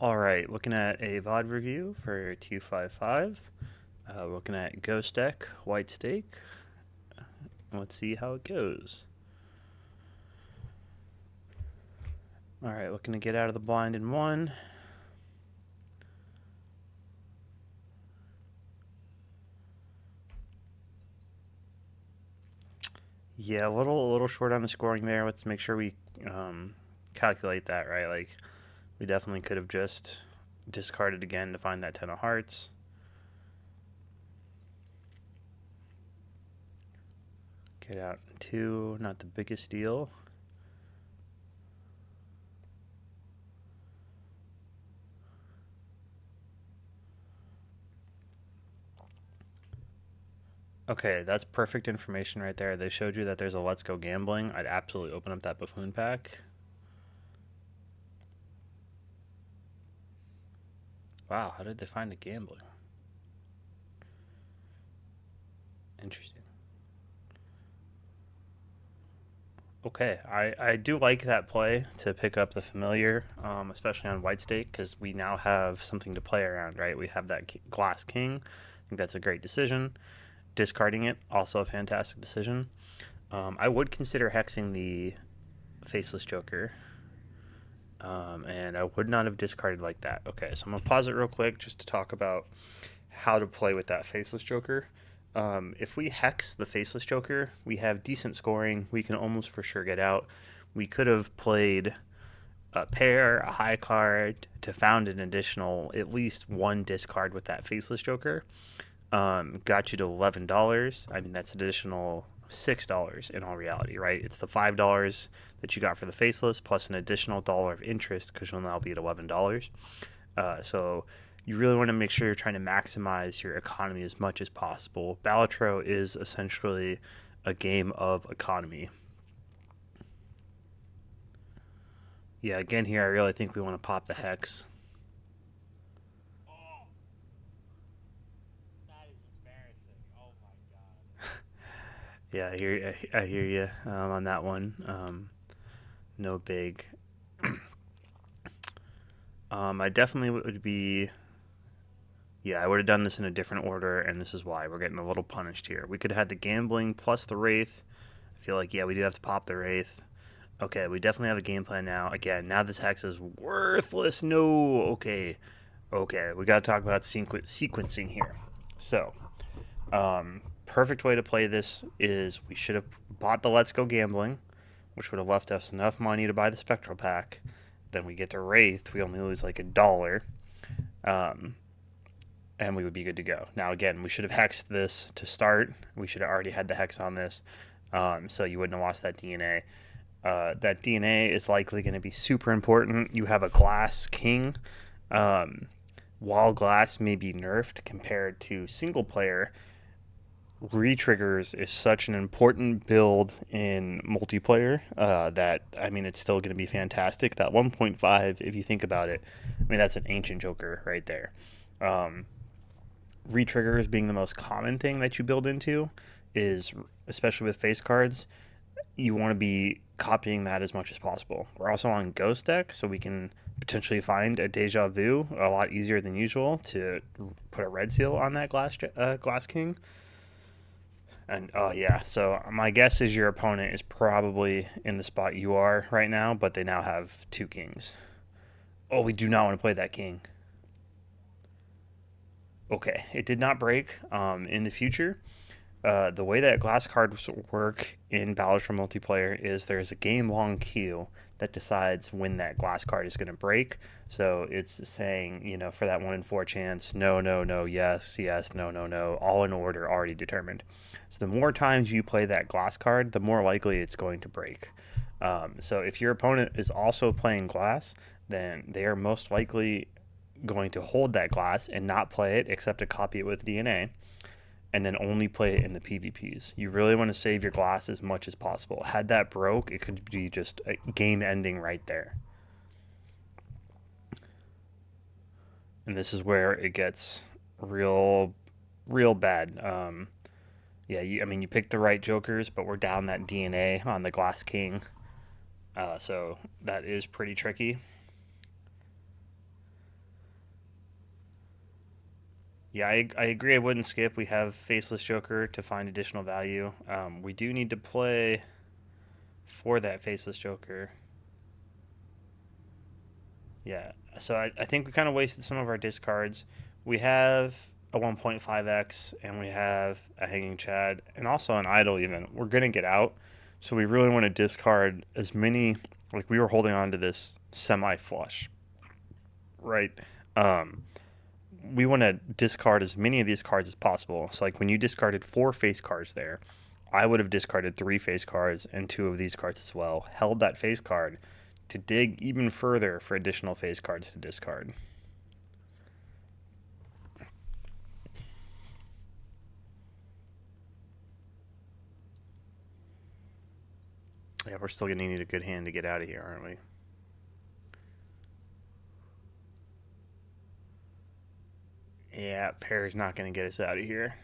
All right, looking at a VOD review for 255. Looking at Ghost Deck, White Stake. Let's see how it goes. All right, looking to get out of the blind in one. Yeah, a little short on the scoring there. Let's make sure we calculate that right. Like, we definitely could have just discarded again to find that 10 of hearts. Get out in two, not the biggest deal. Okay, that's perfect information right there. They showed you that there's a Let's Go Gambling. I'd absolutely open up that Buffoon pack. Wow, how did they find the gambling? Interesting. Okay, I do like that play to pick up the familiar, especially on white stake, because we now have something to play around, right? We have that glass king. I think that's a great decision. Discarding it, also a fantastic decision. I would consider hexing the faceless joker, and I would not have discarded like that. Okay, so I'm going to pause it real quick just to talk about how to play with that faceless joker. If we hex the faceless joker, we have decent scoring. We can almost for sure get out. We could have played a pair, a high card to found an additional at least one discard with that faceless joker. Got you to $11. I mean, that's an additional $6 in all reality, right? It's the $5 that you got for the faceless plus an additional dollar of interest because you'll now be at $11. So you really want to make sure you're trying to maximize your economy as much as possible. Balatro is essentially a game of economy. Yeah, again here, I really think we want to pop the hex. Oh, that is embarrassing. Oh my god. Yeah, I hear you on that one. No big. I definitely would be. Yeah, I would have done this in a different order, and this is why we're getting a little punished here. We could have had the gambling plus the wraith. I feel like, yeah, we do have to pop the wraith. Okay, we definitely have a game plan now. Again, now this hex is worthless. No, okay, we got to talk about sequencing here. So, perfect way to play this is we should have bought the Let's Go Gambling, which would have left us enough money to buy the Spectral Pack. Then we get to Wraith, we only lose like $1, um, and we would be good to go. Now, again, we should have hexed this to start. We should have already had the hex on this, so you wouldn't have lost that DNA. That DNA is likely going to be super important. You have a glass king. Um, while glass may be nerfed compared to single player, retriggers is such an important build in multiplayer that I mean it's still going to be fantastic. That 1.5, if you think about it, I mean that's an ancient joker right there. Um, Retriggers being the most common thing that you build into is especially with face cards you want to be copying that as much as possible. We're also on Ghost Deck, so we can potentially find a Deja Vu a lot easier than usual to put a red seal on that Glass King. And oh yeah, so my guess is your opponent is probably in the spot you are right now, but they now have two kings. Oh, we do not want to play that king. Okay, it did not break. In the future, the way that glass cards work in Balatro multiplayer is there's a game long queue that decides when that glass card is going to break. So it's saying, for that 1 in 4 chance, no, no, no, yes, yes, no, no, no, all in order already determined. So the more times you play that glass card, the more likely it's going to break. So if your opponent is also playing glass, then they are most likely going to hold that glass and not play it except to copy it with DNA and then only play it in the PvPs. You really want to save your glass as much as possible. Had that broke, it could be just a game ending right there. And this is where it gets real, real bad. Yeah, I mean, you picked the right jokers, but we're down that DNA on the Glass King. So that is pretty tricky. Yeah, I agree. I wouldn't skip. We have Faceless Joker to find additional value. We do need to play for that Faceless Joker. Yeah, so I think we kind of wasted some of our discards. We have a 1.5x and we have a Hanging Chad and also an Idol even. We're going to get out. So we really want to discard as many, like we were holding on to this semi flush, right? Um, we want to discard as many of these cards as possible. So like when you discarded 4 face cards there, I would have discarded 3 face cards and 2 of these cards as well. Held that face card to dig even further for additional face cards to discard. Yeah, we're still gonna need a good hand to get out of here, aren't we? Yeah, pair's not gonna get us out of here.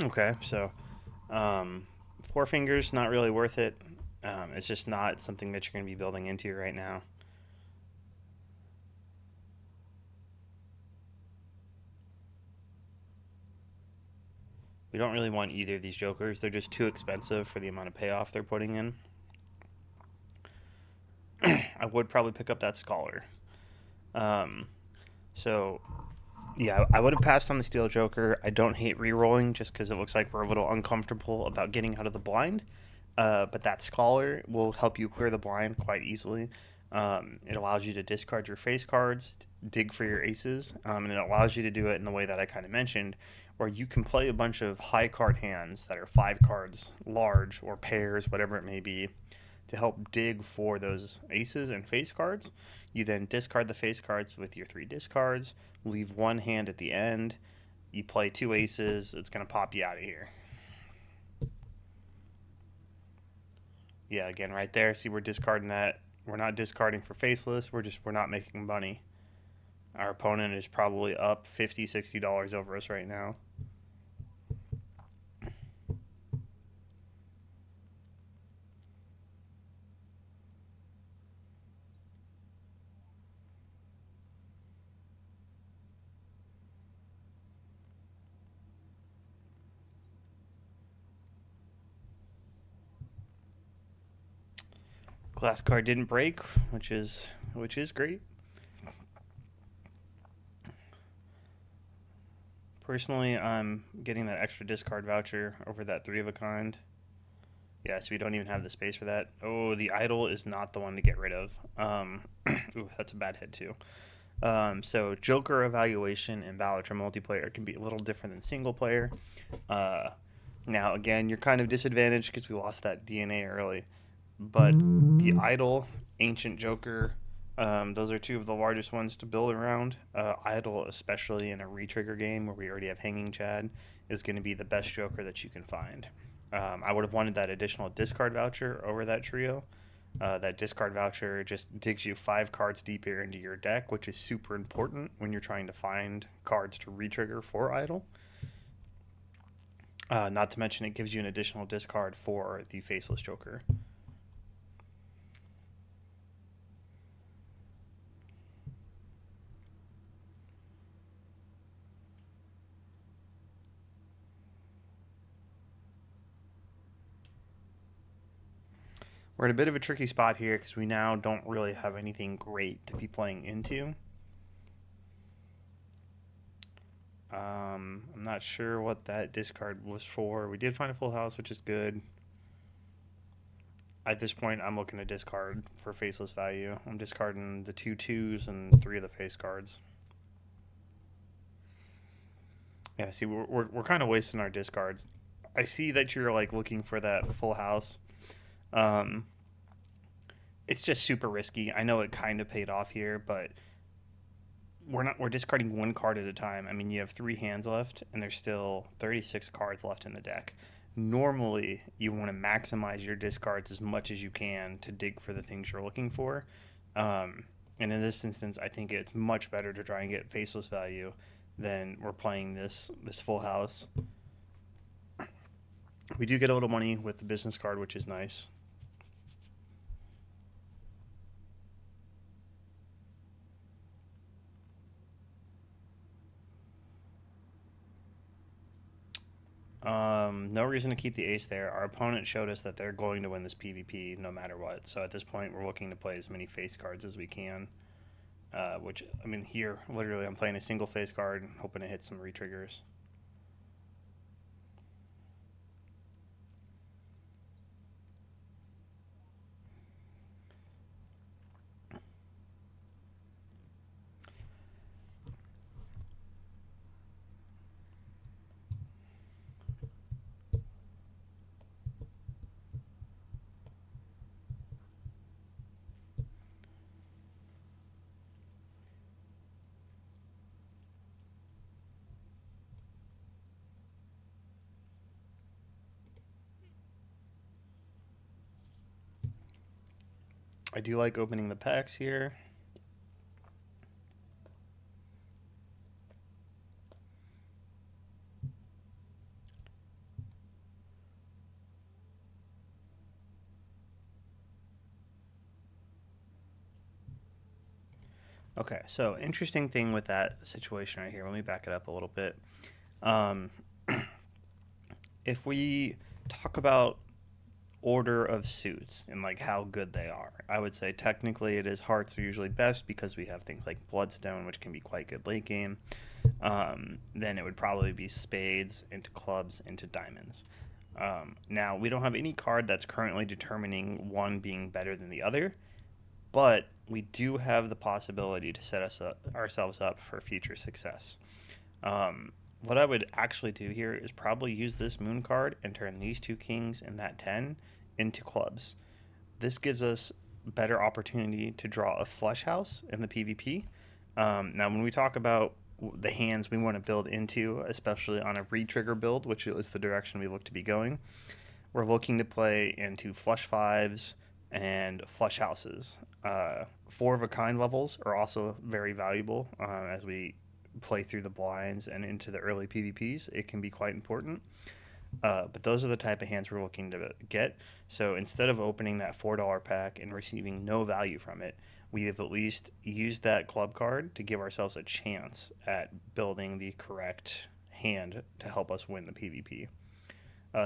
Okay, so um, 4 fingers not really worth it. It's just not something that you're gonna be building into right now. We don't really want either of these jokers. They're just too expensive for the amount of payoff they're putting in. I would probably pick up that scholar. Um, so yeah, I would have passed on the steel joker. I don't hate re-rolling just because it looks like we're a little uncomfortable about getting out of the blind. But that scholar will help you clear the blind quite easily. It allows you to discard your face cards, dig for your aces, and it allows you to do it in the way that I kind of mentioned, where you can play a bunch of high card hands that are 5 cards large or pairs, whatever it may be, to help dig for those aces and face cards. You then discard the face cards with your 3 discards, leave one hand at the end. You play 2 aces, it's going to pop you out of here. Yeah, again, right there. See, we're discarding that. We're not discarding for faceless. We're not making money. Our opponent is probably up 50, $60 over us right now. Glass card didn't break, which is great. Personally, I'm getting that extra discard voucher over that 3 of a kind. Yes, we don't even have the space for that. Oh, the idol is not the one to get rid of. Ooh, that's a bad hit too. So Joker evaluation and Balatro multiplayer can be a little different than single player. Uh, Now again, you're kind of disadvantaged because we lost that DNA early, but the idol, ancient Joker, those are 2 of the largest ones to build around. Idol, especially in a retrigger game where we already have Hanging Chad, is going to be the best Joker that you can find. I would have wanted that additional discard voucher over that trio. That discard voucher just digs you 5 cards deeper into your deck, which is super important when you're trying to find cards to retrigger for Idol. Not to mention, it gives you an additional discard for the Faceless Joker. We're in a bit of a tricky spot here because we now don't really have anything great to be playing into. I'm not sure what that discard was for. We did find a full house, which is good. At this point, I'm looking to discard for faceless value. I'm discarding the 2 2s and 3 of the face cards. Yeah, see, we're kind of wasting our discards. I see that you're like looking for that full house. Um, it's just super risky. I know it kind of paid off here, but we're discarding 1 card at a time. I mean, you have 3 hands left, and there's still 36 cards left in the deck. Normally, you want to maximize your discards as much as you can to dig for the things you're looking for. Um, And in this instance, I think it's much better to try and get faceless value than we're playing this full house. We do get a little money with the business card, which is nice. No reason to keep the ace there. Our opponent showed us that they're going to win this PvP no matter what. So at this point, we're looking to play as many face cards as we can. Which, I mean, here, literally, I'm playing a single face card, hoping to hit some retriggers. I do like opening the packs here. Okay, so interesting thing with that situation right here. Let me back it up a little bit. Um, if we talk about order of suits and like how good they are, I would say technically it is hearts are usually best because we have things like Bloodstone, which can be quite good late game. Then it would probably be spades into clubs into diamonds. Now we don't have any card that's currently determining one being better than the other, but we do have the possibility to set ourselves up for future success. What I would actually do here is probably use this moon card and turn these two kings and that 10 into clubs. This gives us better opportunity to draw a flush house in the PvP. Now, when we talk about the hands we want to build into, especially on a re-trigger build, which is the direction we look to be going, we're looking to play into flush fives and flush houses. Four of a kind levels are also very valuable as we play through the blinds and into the early PvPs. It can be quite important. But those are the type of hands we're looking to get. So instead of opening that $4 pack and receiving no value from it, we have at least used that club card to give ourselves a chance at building the correct hand to help us win the PvP.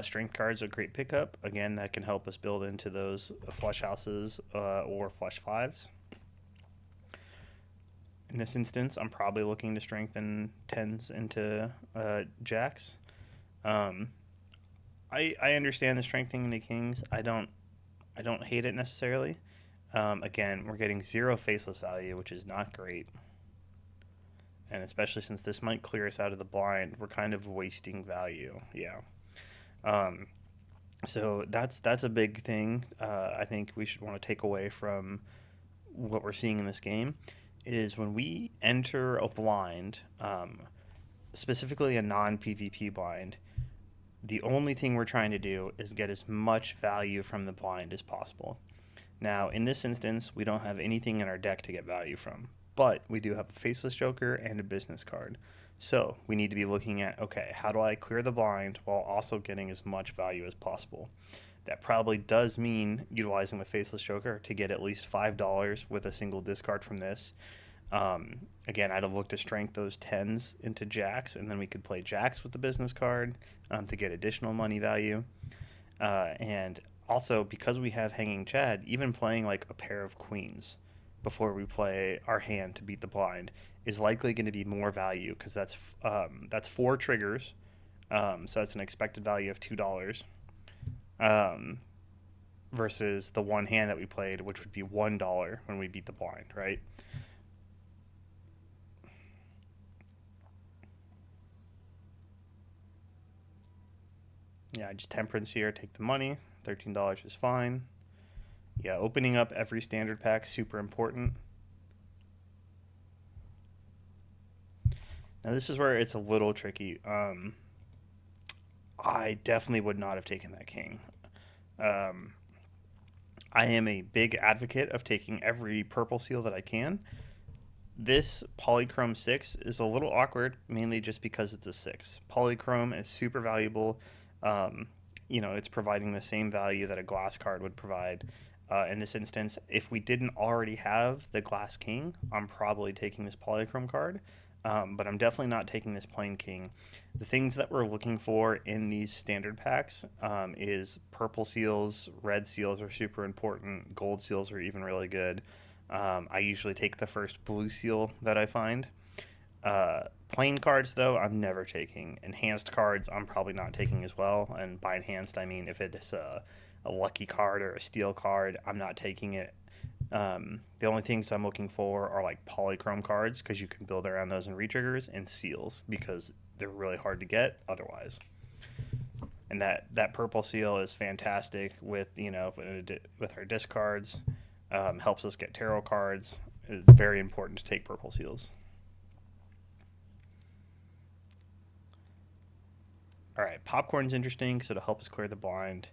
Strength cards are a great pickup. Again, that can help us build into those flush houses or flush fives. In this instance, I'm probably looking to strengthen tens into jacks. Um, I understand the strengthening the kings. I don't hate it necessarily. Again, we're getting zero faceless value, which is not great. And especially since this might clear us out of the blind, we're kind of wasting value. Yeah. Um, so that's a big thing. I think we should want to take away from what we're seeing in this game is when we enter a blind, specifically a non PvP blind. The only thing we're trying to do is get as much value from the blind as possible. Now, in this instance, we don't have anything in our deck to get value from, but we do have a Faceless Joker and a business card. So we need to be looking at, okay, how do I clear the blind while also getting as much value as possible? That probably does mean utilizing the Faceless Joker to get at least $5 with a single discard from this. Again, I'd have looked to strength those tens into jacks, and then we could play jacks with the business card to get additional money value. And also, because we have hanging Chad, even playing like a pair of queens before we play our hand to beat the blind is likely going to be more value because that's four triggers, so that's an expected value of $2. Um, versus the one hand that we played, which would be $1 when we beat the blind, right? Yeah, just temperance here, take the money. $13 is fine. Yeah, opening up every standard pack super important. Now this is where it's a little tricky. I definitely would not have taken that king. Um, I am a big advocate of taking every purple seal that I can. This Polychrome 6 is a little awkward, mainly just because it's a 6. Polychrome is super valuable. Um, it's providing the same value that a glass card would provide. In this instance, if we didn't already have the Glass King, I'm probably taking this Polychrome card, but I'm definitely not taking this Plain King. The things that we're looking for in these standard packs is purple seals, red seals are super important, gold seals are even really good. I usually take the first blue seal that I find. Plain cards, though, I'm never taking. Enhanced cards, I'm probably not taking as well. And by enhanced, I mean if it's a lucky card or a steel card, I'm not taking it. The only things I'm looking for are like polychrome cards because you can build around those in retriggers, and seals because they're really hard to get otherwise. And that purple seal is fantastic with with our discards. Helps us get tarot cards. It's very important to take purple seals. All right, popcorn's interesting because it'll help us clear the blind.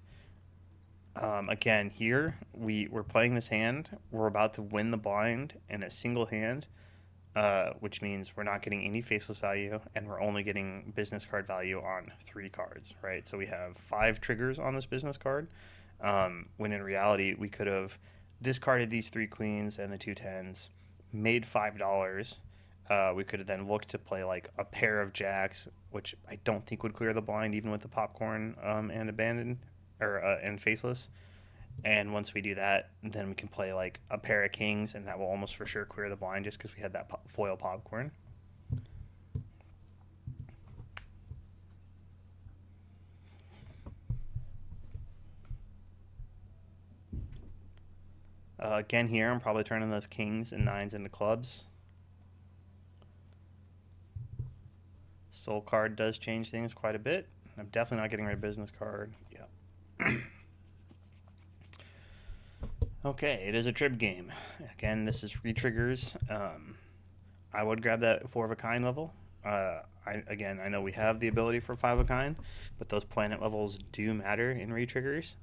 Again, here we're playing this hand. We're about to win the blind in a single hand, which means we're not getting any faceless value, and we're only getting business card value on 3 cards, right? So we have 5 triggers on this business card, when in reality we could have discarded these 3 queens and the 2 tens, made $5. We could have then looked to play like a pair of jacks, which I don't think would clear the blind even with the popcorn and abandoned or and faceless. And once we do that, then we can play like a pair of kings, and that will almost for sure clear the blind just because we had that foil popcorn. Again, here I'm probably turning those kings and nines into clubs. Soul card does change things quite a bit. I'm definitely not getting rid of business card. Yeah. Okay, it is a trib game. Again, this is re-triggers. I would grab that 4 of a kind level. I know we have the ability for 5 of a kind, but those planet levels do matter in re-triggers.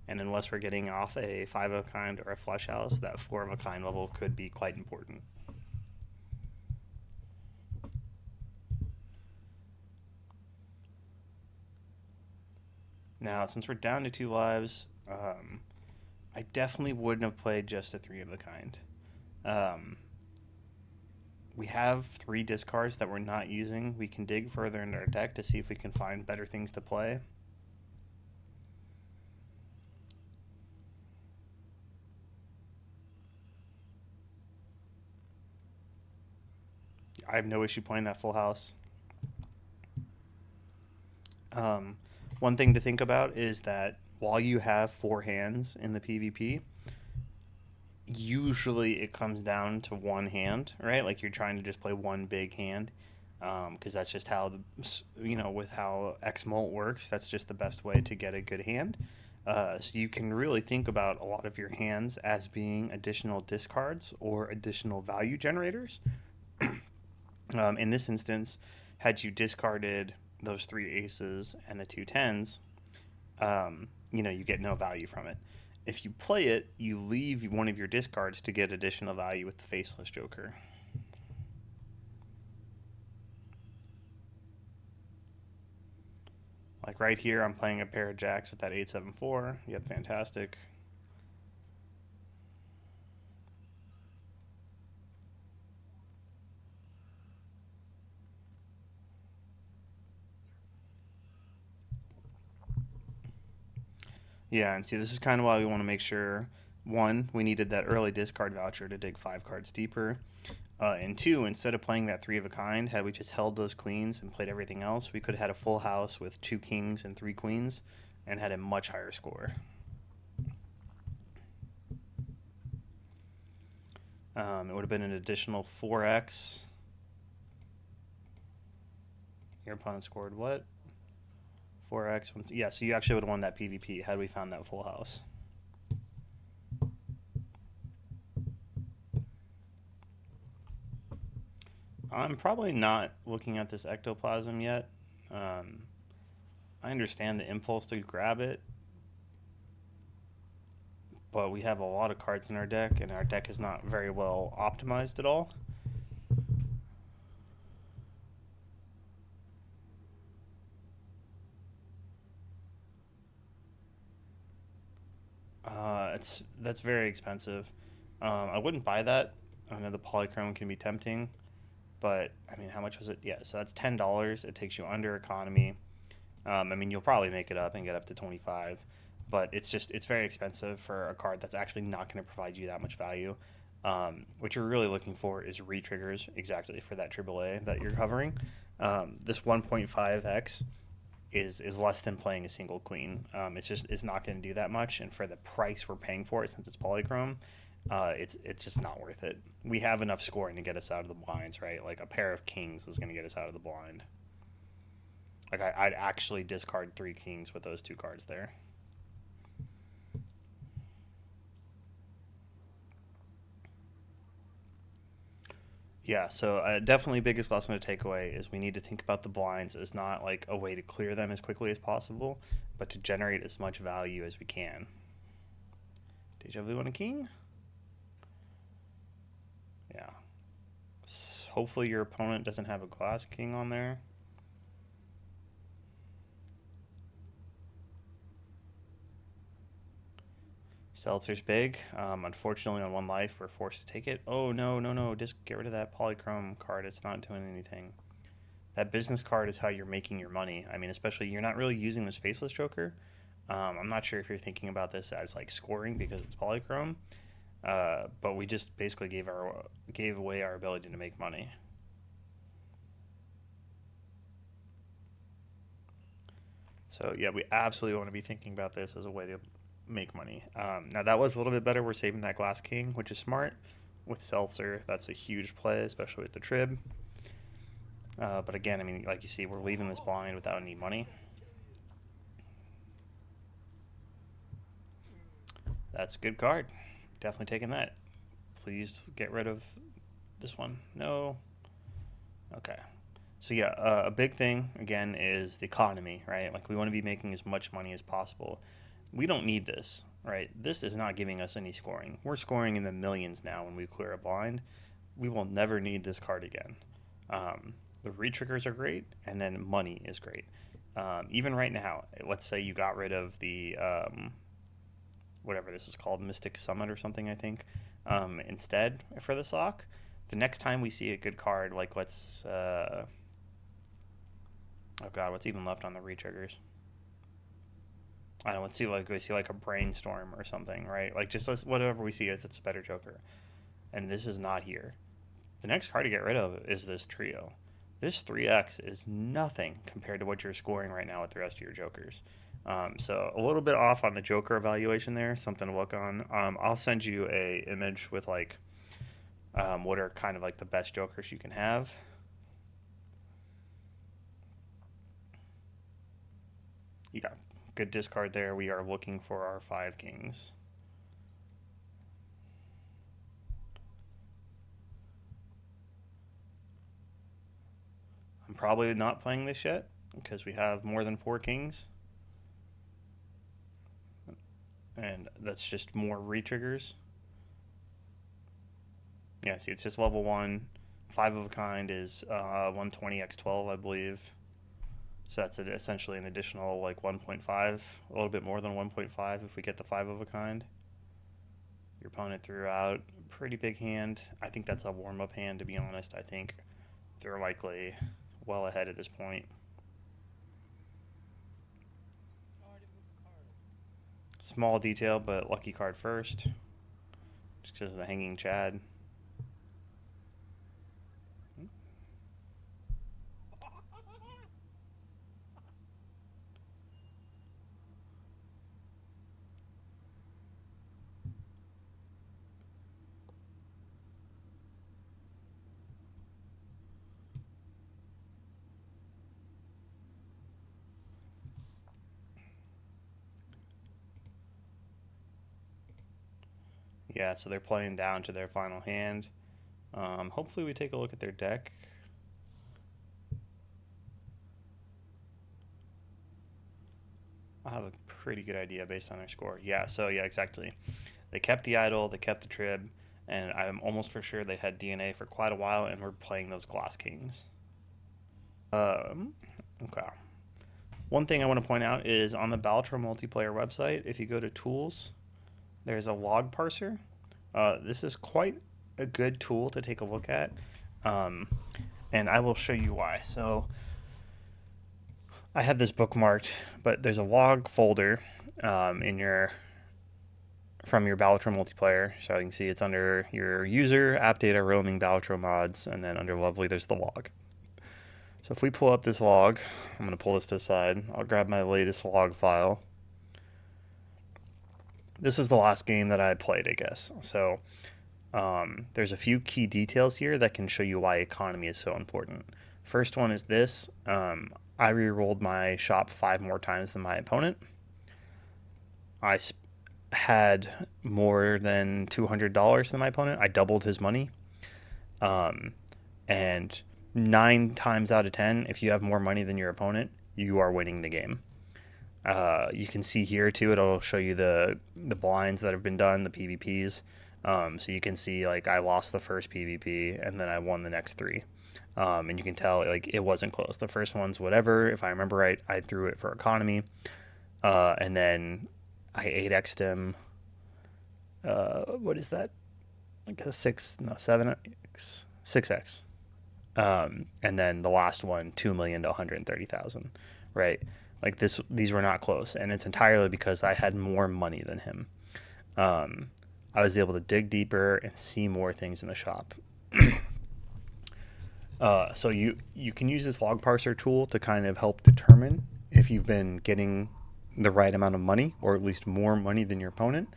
And unless we're getting off a 5 of a kind or a flush house, that 4 of a kind level could be quite important. Now, since we're down to 2 lives, I definitely wouldn't have played just a 3 of a kind. Um, we have 3 discards that we're not using. We can dig further into our deck to see if we can find better things to play. I have no issue playing that full house. Um, One thing to think about is that while you have 4 hands in the PvP, usually it comes down to 1 hand, right? Like you're trying to just play one big hand, because that's just how with how Xmult works. That's just the best way to get a good hand. So you can really think about a lot of your hands as being additional discards or additional value generators. In this instance, had you discarded those 3 aces and the 2 tens, you get no value from it. If you play it, you leave one of your discards to get additional value with the faceless joker. Like right here, I'm playing a pair of jacks with that 8-7-4. Yep, fantastic. Yeah, and see, this is kind of why we want to make sure, one, we needed that early discard voucher to dig 5 cards deeper. And two, instead of playing that 3 of a kind, had we just held those queens and played everything else, we could have had a full house with 2 kings and 3 queens and had a much higher score. It would have been an additional 4x. Your opponent scored what? 4x. Yeah, so you actually would have won that PvP had we found that full house. I'm probably not looking at this ectoplasm yet. I understand the impulse to grab it, but we have a lot of cards in our deck, and our deck is not very well optimized at all. It's That's very expensive. I wouldn't buy that. I know the polychrome can be tempting, but I mean, how much was it? Yeah, so that's $10. It takes you under economy. I mean, you'll probably make it up and get up to 25, but it's very expensive for a card that's actually not going to provide you that much value. What you're really looking for is re-triggers exactly for that AAA that you're covering. This 1.5x is less than playing a single queen. It's not going to do that much, and for the price we're paying for it, since it's polychrome, it's just not worth it. We have enough scoring to get us out of the blinds, right? Like a pair of kings is going to get us out of the blind. Like I'd actually discard three kings with those two cards there. Yeah, so definitely biggest lesson to take away is we need to think about the blinds as not like a way to clear them as quickly as possible, but to generate as much value as we can. Deja vu on a king? Yeah. Hopefully your opponent doesn't have a glass king on there. Seltzer's big. Unfortunately, on one life, we're forced to take it. Oh, no, no, no. Just get rid of that polychrome card. It's not doing anything. That business card is how you're making your money. I mean, especially you're not really using this faceless joker. I'm not sure if you're thinking about this as like scoring because it's polychrome, but we just basically gave away our ability to make money. So yeah, we absolutely want to be thinking about this as a way to make money. Now that was a little bit better. We're saving that glass king, which is smart. With Seltzer, that's a huge play, especially with the trib. But again, I mean, like you see, we're leaving this blind without any money. That's a good card. Definitely taking that. Please get rid of this one. No. Okay. So yeah, a big thing again is the economy, right? Like we want to be making as much money as possible. We don't need this, right? This is not giving us any scoring. We're scoring in the millions now when we clear a blind. We will never need this card again. The retriggers are great, and then money is great. Even right now, let's say you got rid of the whatever this is called, Mystic Summit or something, I think, instead for the sock. The next time we see a good card, like let's, oh god, what's even left on the retriggers? I don't know. Let's see, like we see like a brainstorm or something, right? Like just whatever we see, it's a better Joker, and this is not here. The next card to get rid of is this trio. This 3x is nothing compared to what you're scoring right now with the rest of your Jokers. So a little bit off on the Joker evaluation there, something to look on. I'll send you a image with like what are kind of like the best Jokers you can have. Yeah, good discard there. We are looking for our 5 kings. I'm probably not playing this yet because we have more than 4 kings, and that's just more re-triggers. Yeah, see, it's just level 1. 5 of a kind is 120x12, I believe. So that's essentially an additional like 1.5, a little bit more than 1.5 if we get the 5 of a kind. Your opponent threw out a pretty big hand. I think that's a warm up hand, to be honest. I think they're likely well ahead at this point. Oh, I didn't move a card. Small detail, but lucky card first, just because of the hanging Chad. Yeah, so they're playing down to their final hand. Hopefully, we take a look at their deck. I'll have a pretty good idea based on their score. Yeah, so yeah, exactly. They kept the idol, they kept the trib, and I'm almost for sure they had DNA for quite a while and were playing those Glass Kings. Um, okay. One thing I want to point out is on the Balatro multiplayer website, if you go to tools, there's a log parser. This is quite a good tool to take a look at, um, and I will show you why. So I have this bookmarked, but there's a log folder in your from your Balatro multiplayer. So you can see it's under your user, app data, roaming, Balatro mods, and then under lovely, there's the log. So if we pull up this log, I'm going to pull this to the side. I'll grab my latest log file. This is the last game that I played, I guess. So there's a few key details here that can show you why economy is so important. First one is this. I re-rolled my shop 5 more times than my opponent. I had more than $200 than my opponent. I doubled his money. And 9 times out of 10, if you have more money than your opponent, you are winning the game. You can see here too, it'll show you the blinds that have been done, the PvPs. So you can see like I lost the first PvP and then I won the next 3. And you can tell like it wasn't close. The first one's whatever. If I remember right, I threw it for economy. And then I 8x'd him. What is that? Like a 7x, 6x. And then the last one, 2 million to 130,000, right? Like these were not close, and it's entirely because I had more money than him. I was able to dig deeper and see more things in the shop. So you can use this log parser tool to kind of help determine if you've been getting the right amount of money, or at least more money than your opponent.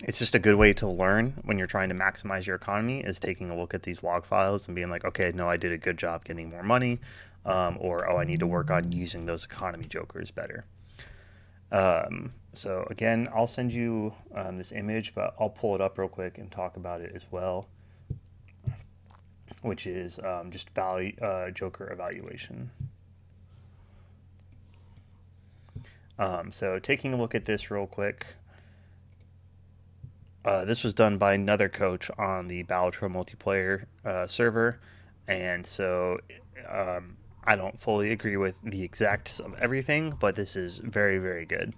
It's just a good way to learn when you're trying to maximize your economy, is taking a look at these log files and being like, okay, no, I did a good job getting more money, or oh, I need to work on using those economy jokers better. So again, I'll send you this image, but I'll pull it up real quick and talk about it as well, which is just value joker evaluation. So taking a look at this real quick. This was done by another coach on the Balatro multiplayer server, and so I don't fully agree with the exacts of everything, but this is very, very good.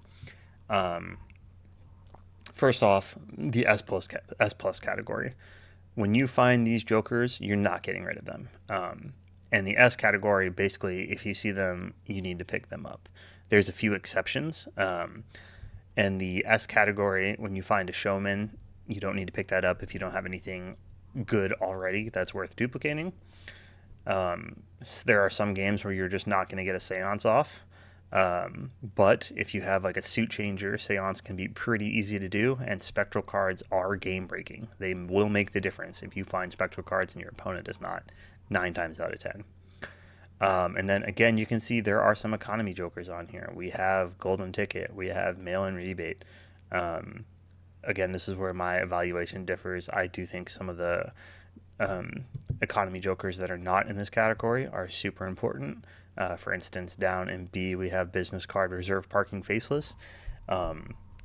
First off, the S plus category. When you find these jokers, you're not getting rid of them. And the S category, basically, if you see them, you need to pick them up. There's a few exceptions. And the S category, when you find a showman, you don't need to pick that up if you don't have anything good already that's worth duplicating. There are some games where you're just not going to get a seance off. But if you have like a suit changer, seance can be pretty easy to do, and spectral cards are game breaking. They will make the difference if you find spectral cards and your opponent does not, 9 times out of 10. And then again, you can see there are some economy jokers on here. We have golden ticket, we have mail-in rebate. Again, this is where my evaluation differs. I do think some of the economy jokers that are not in this category are super important. For instance, down in B, we have business card, reserve parking, faceless.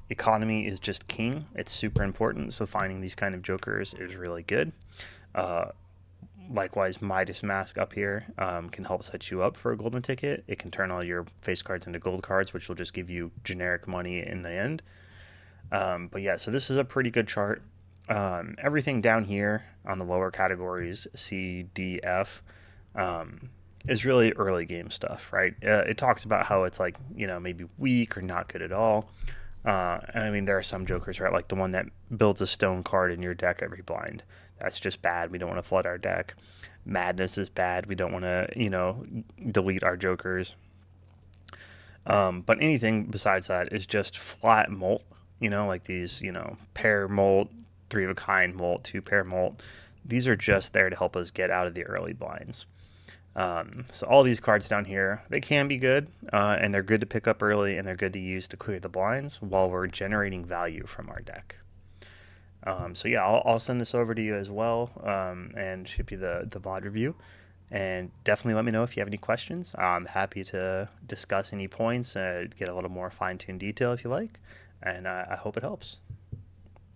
Economy is just king. It's super important. So finding these kind of jokers is really good. Likewise, Midas Mask up here can help set you up for a golden ticket. It can turn all your face cards into gold cards, which will just give you generic money in the end. But yeah, so this is a pretty good chart. Everything down here on the lower categories, C, D, F, is really early game stuff, right? It talks about how it's like, maybe weak or not good at all. And I mean, there are some jokers, right? Like the one that builds a stone card in your deck every blind. That's just bad. We don't want to flood our deck. Madness is bad. We don't want to, delete our jokers. But anything besides that is just flat molt, like these, pair molt, 3 of a kind molt, 2 pair molt. These are just there to help us get out of the early blinds. So all these cards down here, they can be good, and they're good to pick up early, and they're good to use to clear the blinds while we're generating value from our deck. So yeah, I'll send this over to you as well, and ship you the VOD review. And definitely let me know if you have any questions. I'm happy to discuss any points, get a little more fine-tuned detail if you like. and I hope it helps.